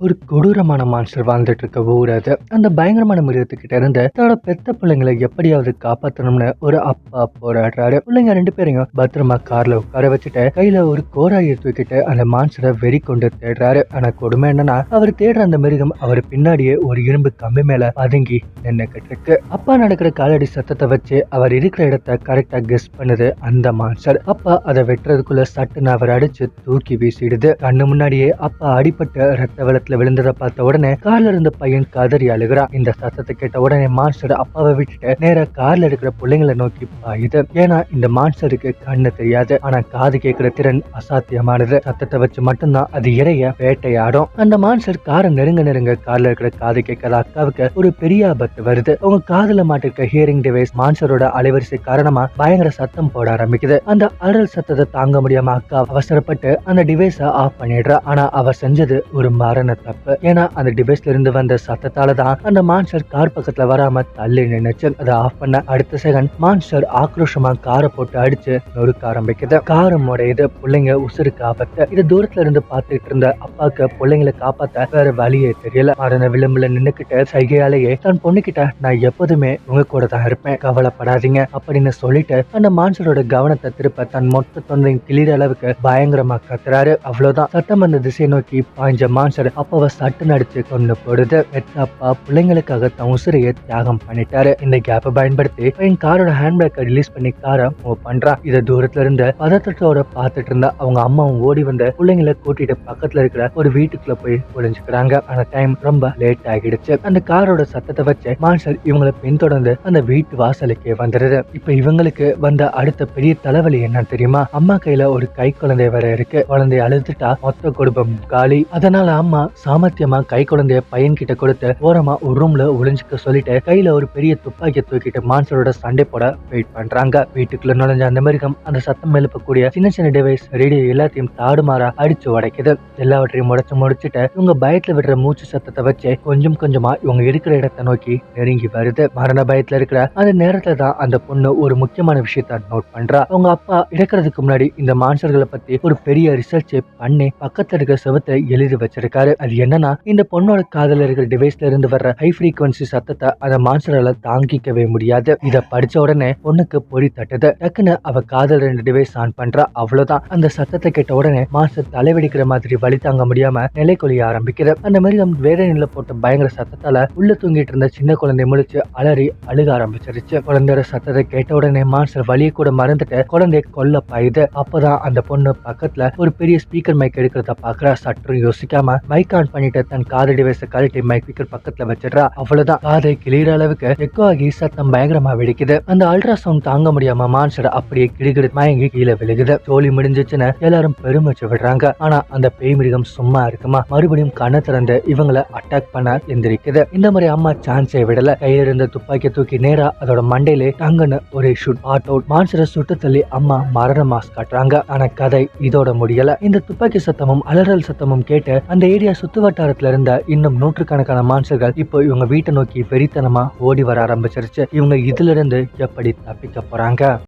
ஒரு கொடூரமான மான்ஸ்டர் வாழ்ந்துட்டு இருக்க ஊர் அது. அந்த பயங்கரமான மிருகத்துக்கிட்ட இருந்து தன்னோட பெத்த பிள்ளைங்களை எப்படியாவது காப்பாற்றணும்னு ஒரு அப்பா போராடுறாரு. பிள்ளைங்க 2 பேரையும் பத்திரமா கார்ல உட்கார வச்சுட்டு கையில ஒரு கோராயை தூக்கிட்டு அந்த மான்ஸ்டரை வெறி கொண்டு தேடுறாரு. ஆனா கொடுமை என்னன்னா, அவர் தேடுற அந்த மிருகம் அவர் பின்னாடியே ஒரு இரும்பு கம்பி மேல பதுங்கி நின்னுக்கிட்டு இருக்கு. அப்பா நடக்கிற காலடி சத்தத்தை வச்சு அவர் இருக்கிற இடத்த கரெக்டா கெஸ் பண்ணுது அந்த மான்ஸ்டர். அப்பா அதை வெட்டுறதுக்குள்ள சட்டுன்னு அவர் அடிச்சு தூக்கி வீசிடுது. கண்ணு முன்னாடியே அப்பா அடிபட்டு ரத்த வெள்ளத்துல விழுந்ததை பார்த்த உடனே கார்ல இருந்த பையன் கதறி அழுகிறான். இந்த சத்தத்தை கேட்ட உடனே மான்ஸ்டர் அப்பாவை விட்டுட்டு நேரா கார்ல இருக்கிற பிள்ளைங்களை நோக்கி பாயுது. ஏன்னா இந்த மான்ஸ்டருக்கு கண்ணு தெரியாது, ஆனா காது கேட்கிற திறன் அசாத்தியமானது. சத்தத்தை வச்சு மட்டும்தான் அது இறைய வேட்டையாடும். அந்த மான்ஸ்டர் காரை நெருங்க கார்ல இருக்கிற காது கேட்காத அக்காவுக்கு ஒரு பெரிய ஆபத்து வருது. அவங்க காதுல மாட்டிருக்க ஹியரிங் டிவைஸ் மான்ஸ்டரோட அலைவரிசை காரணமா பயங்கர சத்தம் போட ஆரம்பிக்குது. அந்த அடல் சத்தத்தை தாங்க முடியாம அக்கா அவசரப்பட்டு அந்த டிவைஸ ஆஃப் பண்ணிடுறா. ஆனா அவ செஞ்சது ஒரு மரண தப்பு. ஏன்னா அந்த டிவைஸ்ல இருந்து வந்த சத்தத்தால தான் அந்த மான்ஸ்டர் கார் பக்கத்துல வராம தள்ளி நின்னுச்சு. அதை ஆஃப் பண்ண அடுத்த செகண்ட் மான்ஸ்டர் ஆக்ரோஷமா காரை போட்டு அடிச்சு நொறுக்க ஆரம்பிக்குது. காரம் உடையுது. பிள்ளைங்க உசுருக்கு ஆபத்து. இது தூரத்துல இருந்து பார்த்துட்டு இருந்த அப்பாக்கு பிள்ளைங்களை காப்பாத்த வேற வழியே தெரியல. மரண விளிம்புல நின்னுக்கிட்டு சைகையாலேயே தன் பொண்ணுகிட்ட நான் எப்போதுமே உங்க கூட தான் இருப்பேன், கவலைப்படாதீங்க அப்படின்னு சொல்லிட்டு அந்த மான்ஸ்டரோட கவனத்தை திருப்ப தன் மொத்த தொண்டையும் கிளிற அளவுக்கு பயங்கரமா கத்துறாரு. அவ்வளவுதான், சத்தம் அந்த திசையை நோக்கி பாய்ஞ்ச மான்ஸ்டர் அப்பாவை சட்டுன்னு அடிச்சு கொண்டு போடுது. அப்பா பிள்ளைங்களுக்காக தன் உசிரையை தியாகம் பண்ணிட்டாரு. இந்த கேப்பை பயன்படுத்தி என் காரோட ஹேண்ட்பேக்கை ரிலீஸ் பண்ணி காரை மூவ் பண்றான். இதை தூரத்துல இருந்து பதட்டத்தோட பார்த்துட்டு இருந்தா அவங்க அம்மாவும் ஓடி வந்து பிள்ளைங்களை கூட்டிட்டு பக்கத்துல இருக்கிற ஒரு வீட்டுக்குள்ள போய் ஒளிஞ்சுக்கிறாங்க. ஆனா டைம் ரொம்ப லேட் ஆகிடுச்சு. அந்த காரோட சத்தத்தை வச்சு மான்ஸ்டர் இவங்களை பின்தொடர்ந்து அந்த வீட்டு வாசலுக்கே வந்துடுது. இப்ப இவங்களுக்கு வந்த அடுத்த பெரிய தலைவலி என்ன தெரியுமா? அம்மா கையில ஒரு கை குழந்தை வேற இருக்கு. குழந்தைய அழுதுட்டா மொத்த குடும்பம் காலி. அதனால அம்மா சாமர்த்தியமா கை குழந்தைய பையன் கிட்ட கொடுத்து ஓரமா ஒரு ரூம்ல ஒளிஞ்சுக்க சொல்லிட்டு கையில ஒரு பெரிய துப்பாக்கியை தூக்கிட்டு மான்ஸ்டரோட சண்டை போட வெயிட் பண்றாங்க. வீட்டுக்குள்ள நுழைஞ்ச அந்த மிருகம் அந்த சத்தம் எழுப்பக்கூடிய சின்ன சின்ன டிவைஸ் ரேடியோ எல்லாத்தையும் தாடுமாறா அடிச்சு உடைக்குது. எல்லாவற்றையும் முடிச்சுட்டு இவங்க பயத்துல விடுற மூச்சு சத்தத்தை வச்சு கொஞ்சம் கொஞ்சமா இவங்க இருக்கிற இடத்தை நோக்கி நெருங்கி வருது. மரண பயத்துல இருக்கிற அந்த நேரத்துல தான் அந்த பொண்ணு ஒரு முக்கியமான விஷயத்த நோட் பண்றா. அவங்க அப்பா இறக்குறதுக்கு முன்னாடி இந்த மான்ஸ்டர்களை பத்தி ஒரு பெரிய ரிசர்ச் பண்ணி பக்கத்துல இருக்கிற செவத்தை எழுதி வச்சிருக்காரு. அது என்னன்னா, இந்த பொண்ணோட காதல இருக்கிற டிவைஸ்ல இருந்து வர்ற ஹை ஃப்ரீக்வன்சி சத்தத்தை அந்த மான்ஸ்டரால தாங்கிக்கவே முடியாது. இத படிச்ச உடனே பொண்ணுக்கு பொறி தட்டுது. டக்குன்னு அவ காதல் 2 டிவைஸ் ஆன் பண்றா. அவ்வளவுதான், அந்த சத்தத்தை கேட்ட உடனே மான்ஸ்டர் தலைவெடிக்கிற மாதிரி வலி தாங்க முடியாம நிலை கொலிய ஆரம்பிக்குது. அந்த மிருகம் வேற நில போட்ட பயங்கர சத்தத்தால உள்ள தூங்கிட்டு இருந்த சின்ன குழந்தை முழிச்சு அலறி அழுக ஆரம்பிச்சிருச்சு. குழந்தையோட சத்தத்தை கேட்ட உடனே மான்ஸ்டர் வலியை கூட மறந்துட்டு குழந்தைய கொல்ல பாயுது. அப்பதான் அந்த பொண்ணு பக்கத்துல ஒரு பெரிய ஸ்பீக்கர் மைக் எடுக்கிறத பாக்குறா. சற்று யோசிக்காம மைக் ஆன் பண்ணிட்டு தன் காது டிவைஸை கழட்டி மைக் ஸ்பீக்கர் பக்கத்துல வச்சிடுறா. அவ்வளவுதான், காதை கிளியிற அளவுக்கு எக்கோ ஆகி சத்தம் பயங்கரமா வெடிக்குது. அந்த அல்ட்ரா சவுண்ட் தாங்க முடியாம மான்ஸ்டர் அப்படியே கிடுகிடு மயங்கி கீழே விழுகுது. சோழி முடிஞ்சிச்சுன்னு எல்லாரும் பெருமிச்சு விடுறாங்க. ஆனா அந்த பேய் மிருகம் சும்மா இருக்குமா? மறுபடியும் கண்ணை திறந்து இவங்களை அட்டாக் பண்ண எந்திரிக்குது. இந்த மாதிரி அம்மா சான்ஸே விடல. கையில இருந்த துப்பாக்கியை தூக்கி நேரா அதோட மண்டையிலே டங்குன்னு ஒரு ஷூட் ஆட் அவுட். மான்ஸ்டரை சுட்டு தள்ளி அம்மா மரண மாஸ் காட்டுறாங்க. ஆனா கதை இதோட முடியல. இந்த துப்பாக்கி சத்தமும் அலறல் சத்தமும் கேட்டு அந்த ஏரியா சுத்து வட்டாரத்துல இருந்த இன்னும் நூற்றுக்கணக்கான மான்ஸ்டர்கள் இப்போ இவங்க வீட்டை நோக்கி வெறித்தனமா ஓடி வர ஆரம்பிச்சிருச்சு. இவங்க இதுல இருந்து எப்படி தப்பிக்க போறாங்க?